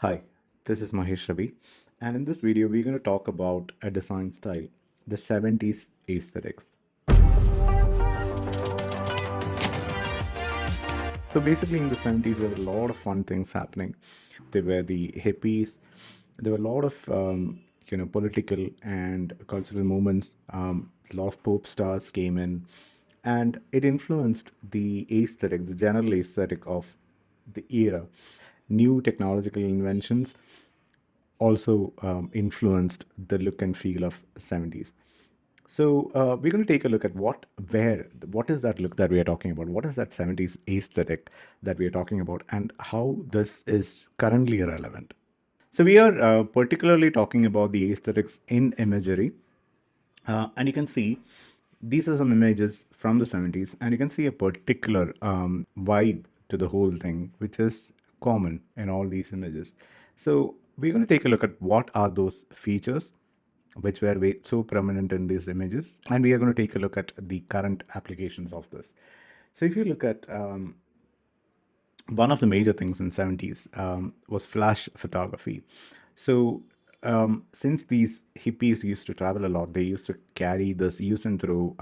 Hi, this is Mahesh Ravi, and in this video, we're going to talk about a design style, the 70s aesthetics. So basically, in the 70s, there were a lot of fun things happening. There were the hippies. There were a lot of political and cultural movements. A lot of pop stars came in, and it influenced the aesthetic, the general aesthetic of the era. New technological inventions also influenced the look and feel of 70s. So we're going to take a look at what is that look that we are talking about? What is that 70s aesthetic that we are talking about, and how this is currently relevant? So we are particularly talking about the aesthetics in imagery, and you can see these are some images from the 70s, and you can see a particular vibe to the whole thing, which is common in all these images. So we're going to take a look at what are those features which were so prominent in these images, and we are going to take a look at the current applications of this. So if you look at one of the major things in 70s was flash photography. So since these hippies used to travel a lot, they used to carry this use and throw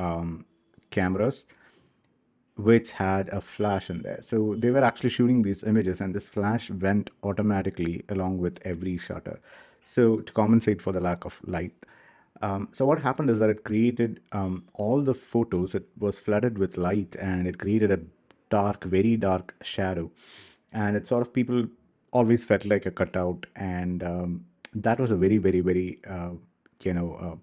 cameras which had a flash in there. So they were actually shooting these images, and this flash went automatically along with every shutter. So to compensate for the lack of light. So what happened is that it created all the photos. It was flooded with light, and it created a dark, very dark shadow. And it sort of people always felt like a cutout, and that was a very, very, very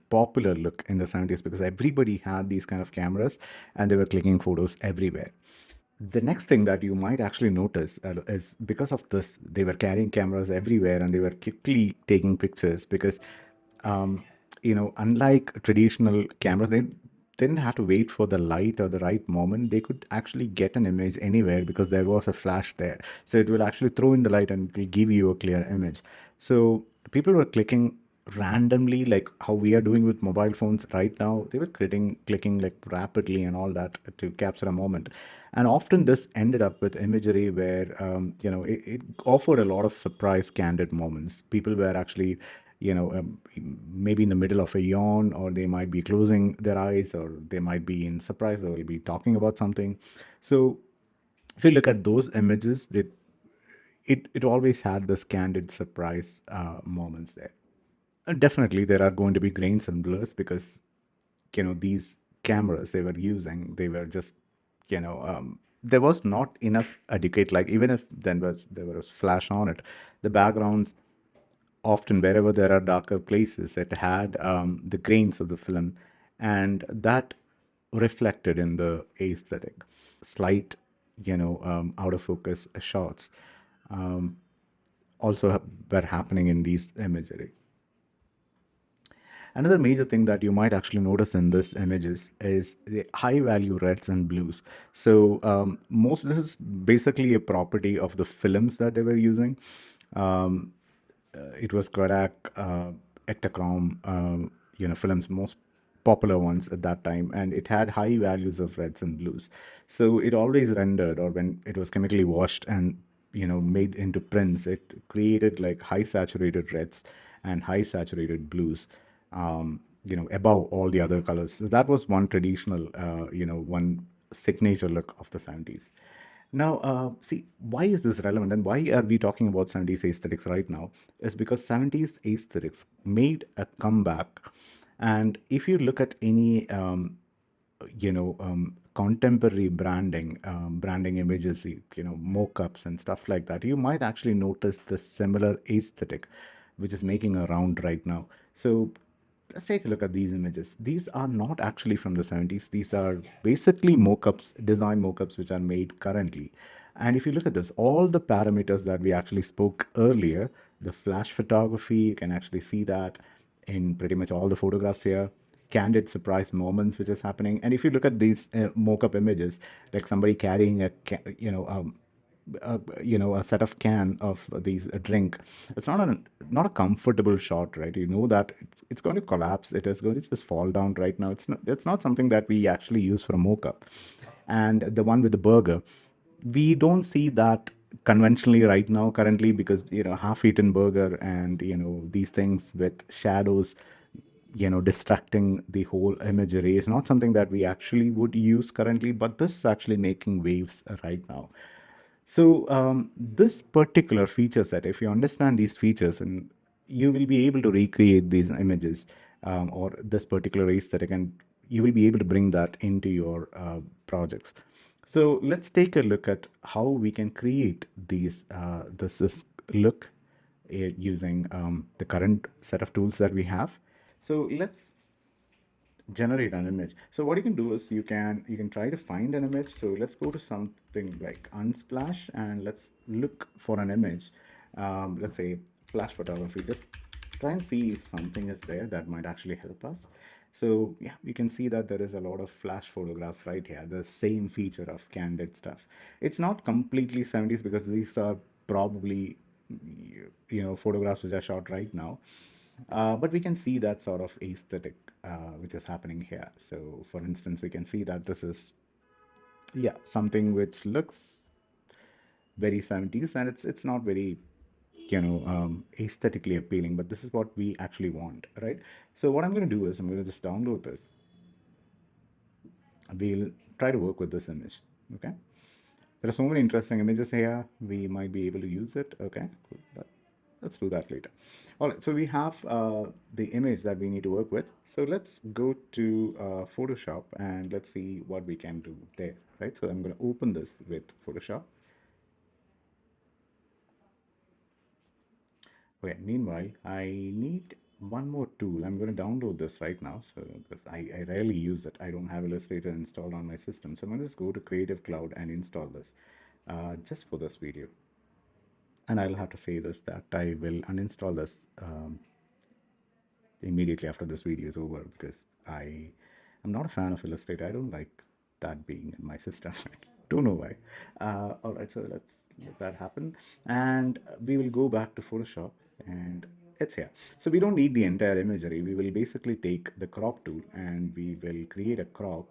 popular look in the 70s because everybody had these kind of cameras, and they were clicking photos everywhere. The next thing that you might actually notice is because of this, they were carrying cameras everywhere, and they were quickly taking pictures because, unlike traditional cameras, they didn't have to wait for the light or the right moment. They could actually get an image anywhere because there was a flash there. So it will actually throw in the light, and it will give you a clear image. So people were clicking randomly, like how we are doing with mobile phones right now. They were clicking like rapidly and all that to capture a moment. And often this ended up with imagery where it offered a lot of surprise candid moments. People were actually maybe in the middle of a yawn, or they might be closing their eyes, or they might be in surprise, or will be talking about something. So if you look at those images, it always had this candid surprise moments there. Definitely, there are going to be grains and blurs because these cameras they were using, they were just there was not enough adequate light. Even if there was flash on it, the backgrounds often wherever there are darker places, it had the grains of the film, and that reflected in the aesthetic. Slight out of focus shots um, also were happening in these imagery. Another major thing that you might actually notice in this images is the high value reds and blues. So most this is basically a property of the films that they were using. Um, it was Kodak, Ektachrome, films, most popular ones at that time, and it had high values of reds and blues. So it always rendered, or when it was chemically washed and made into prints, it created like high saturated reds and high saturated blues, above all the other colors. So that was one traditional, one signature look of the 70s. Now, see, why is this relevant, and why are we talking about 70s aesthetics right now? Is because 70s aesthetics made a comeback. And if you look at any, contemporary branding images, mock-ups and stuff like that, you might actually notice the similar aesthetic, which is making a round right now. So let's take a look at these images. These are not actually from the 70s. These are basically mock-ups, design mock-ups, which are made currently. And if you look at this, all the parameters that we actually spoke earlier, the flash photography, you can actually see that in pretty much all the photographs here. Candid surprise moments, which is happening. And if you look at these mock-up images, like somebody carrying a set of can of these a drink, it's not a comfortable shot, right? You know that it's going to collapse, it is going to just fall down right now. It's not something that we actually use for a mock-up. And the one with the burger, we don't see that conventionally right now currently, because half-eaten burger and these things with shadows distracting the whole imagery is not something that we actually would use currently, but this is actually making waves right now. So this particular feature set, if you understand these features, and you will be able to recreate these images, or this particular aesthetic, and you will be able to bring that into your projects. So let's take a look at how we can create this look using the current set of tools that we have. So let's generate an image. So what you can do is you can try to find an image. So let's go to something like Unsplash and let's look for an image. Let's say flash photography. Just try and see if something is there that might actually help us. So yeah, you can see that there is a lot of flash photographs right here. The same feature of candid stuff. It's not completely 70s because these are probably photographs which are shot right now. But we can see that sort of aesthetic which is happening here. So for instance, we can see that this is, yeah, something which looks very 70s, and it's not very aesthetically appealing, but this is what we actually want, right? So what I'm going to do is I'm going to just download this. We'll try to work with this image. Okay, there are so many interesting images here. We might be able to use it. Okay, cool. But let's do that later. All right, so we have the image that we need to work with. So let's go to Photoshop and let's see what we can do there, right? So I'm going to open this with Photoshop. Okay, meanwhile, I need one more tool. I'm going to download this right now, so because I rarely use it. I don't have Illustrator installed on my system. So I'm going to just go to Creative Cloud and install this just for this video. And I'll have to say this, that I will uninstall this immediately after this video is over, because I am not a fan of Illustrator. I don't like that being in my system. Don't know why. All right, so let's let that happen. And we will go back to Photoshop and it's here. So we don't need the entire imagery. We will basically take the crop tool and we will create a crop.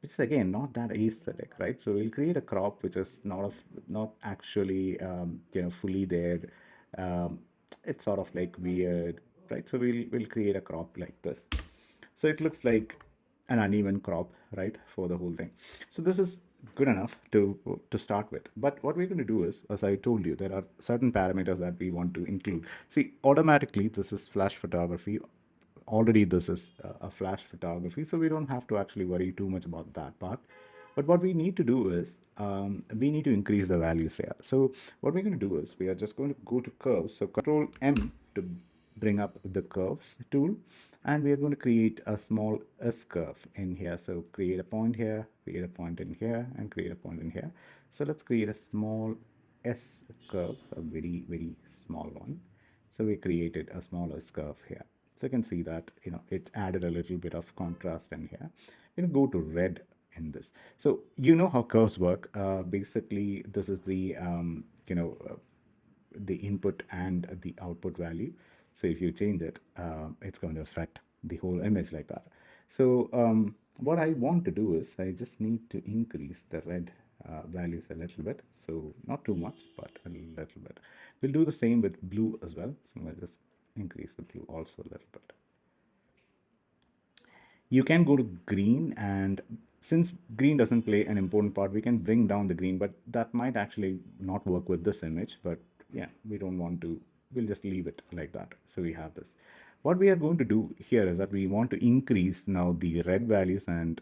It's again not that aesthetic, right? So we'll create a crop which is not actually fully there. It's sort of like weird, right? So we'll create a crop like this. So it looks like an uneven crop, right, for the whole thing. So this is good enough to start with. But what we're going to do is, as I told you, there are certain parameters that we want to include. See, automatically this is flash photography. Already this is a flash photography, so we don't have to actually worry too much about that part. But what we need to do is we need to increase the values here. So what we're going to do is we are just going to go to curves. So Control M to bring up the curves tool, and we are going to create a small S curve in here. So create a point here, create a point in here, and create a point in here. So let's create a small S curve, a very, very small one. So we created a small S curve here. So you can see that it added a little bit of contrast in here. Go to red in this. So how curves work. Basically, this is the the input and the output value. So if you change it, it's going to affect the whole image like that. So what I want to do is I just need to increase the red values a little bit. So not too much, but a little bit. We'll do the same with blue as well. So I'm going to just increase the blue also a little bit. You can go to green, and since green doesn't play an important part, we can bring down the green, but that might actually not work with this image. But yeah, we don't want to, we'll just leave it like that. So we have this. What we are going to do here is that we want to increase now the red values and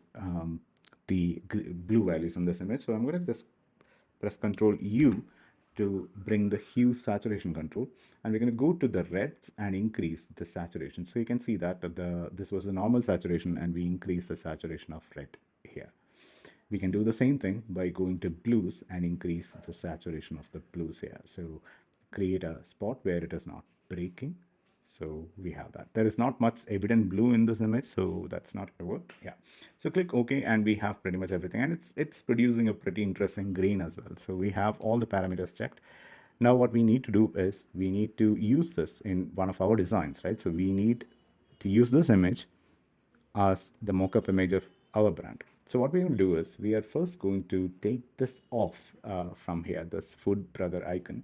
the blue values in this image. So I'm going to just press Control U to bring the hue saturation control, and we're going to go to the reds and increase the saturation. So you can see that this was a normal saturation and we increase the saturation of red here. We can do the same thing by going to blues and increase the saturation of the blues here. So create a spot where it is not breaking. So we have that. There is not much evident blue in this image, so that's not going to work. Yeah. So click OK, and we have pretty much everything. And it's producing a pretty interesting green as well. So we have all the parameters checked. Now what we need to do is we need to use this in one of our designs, right? So we need to use this image as the mockup image of our brand. So what we're going to do is we are first going to take this off from here, this food brother icon,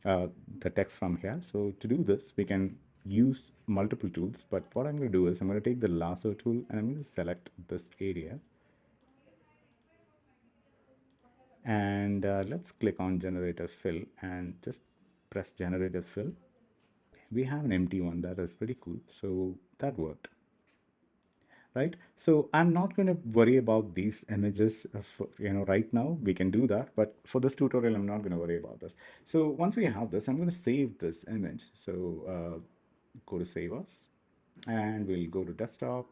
the text from here. So to do this, we can use multiple tools, but what I'm going to do is I'm going to take the lasso tool and I'm going to select this area. And let's click on generator fill and just press generator fill. We have an empty one. That is pretty cool. So that worked. Right, so I'm not going to worry about these images right now. We can do that, but for this tutorial I'm not going to worry about this. So once we have this, I'm going to save this image. So go to save as, and we'll go to desktop,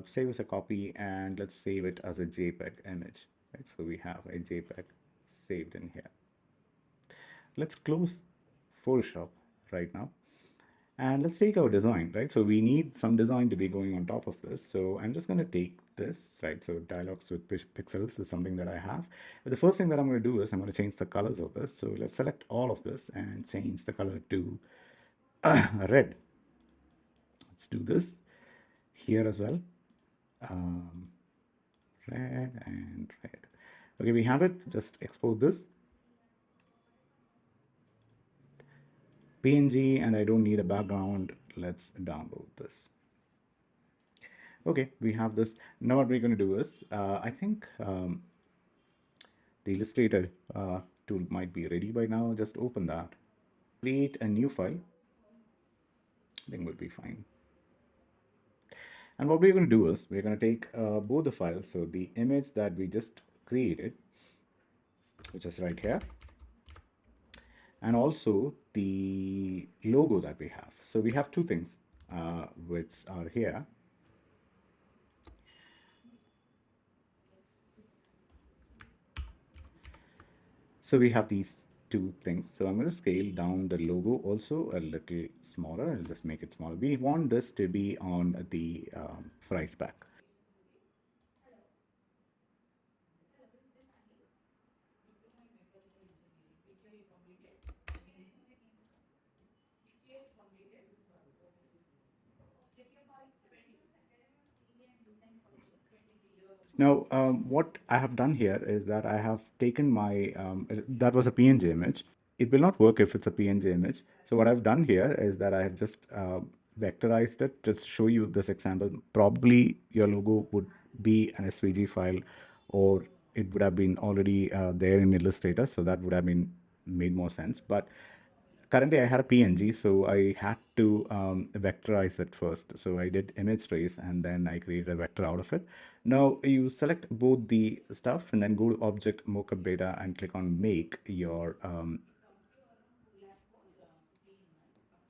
save as a copy, and let's save it as a JPEG image. Right, so we have a JPEG saved in here. Let's close Photoshop right now. And let's take our design, right? So we need some design to be going on top of this. So I'm just going to take this, right? So dialogues with pixels is something that I have. But the first thing that I'm going to do is I'm going to change the colors of this. So let's select all of this and change the color to red. Let's do this here as well. Red and red. Okay, we have it. Just export this. PNG, and I don't need a background. Let's download this. Okay, we have this. Now what we're going to do is, I think the Illustrator tool might be ready by now. Just open that. Create a new file. I think we'll be fine. And what we're going to do is, we're going to take both the files. So the image that we just created, which is right here, and also the logo that we have. So we have two things which are here. So we have these two things. So I'm going to scale down the logo also a little smaller. I'll just make it smaller. We want this to be on the fries pack. Now, what I have done here is that I have taken my, that was a PNG image. It will not work if it's a PNG image. So what I've done here is that I have just vectorized it, just to show you this example. Probably your logo would be an SVG file, or it would have been already there in Illustrator. So that would have been made more sense. But currently I had a PNG, so I had to vectorize it first. So I did image trace and then I created a vector out of it. Now you select both the stuff and then go to object mockup beta and click on make your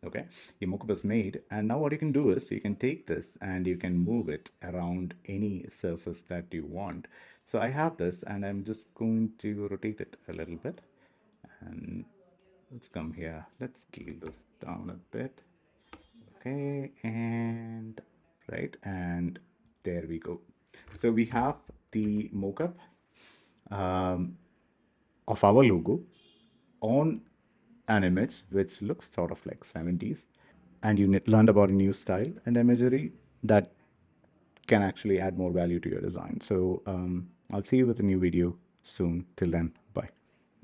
okay, your mockup is made. And now what you can do is you can take this and you can move it around any surface that you want. So I have this and I'm just going to rotate it a little bit, and let's come here. Let's scale this down a bit. Okay, and right, and there we go. So we have the mockup of our logo on an image which looks sort of like 70s, and you learned about a new style and imagery that can actually add more value to your design. So I'll see you with a new video soon. Till then, bye.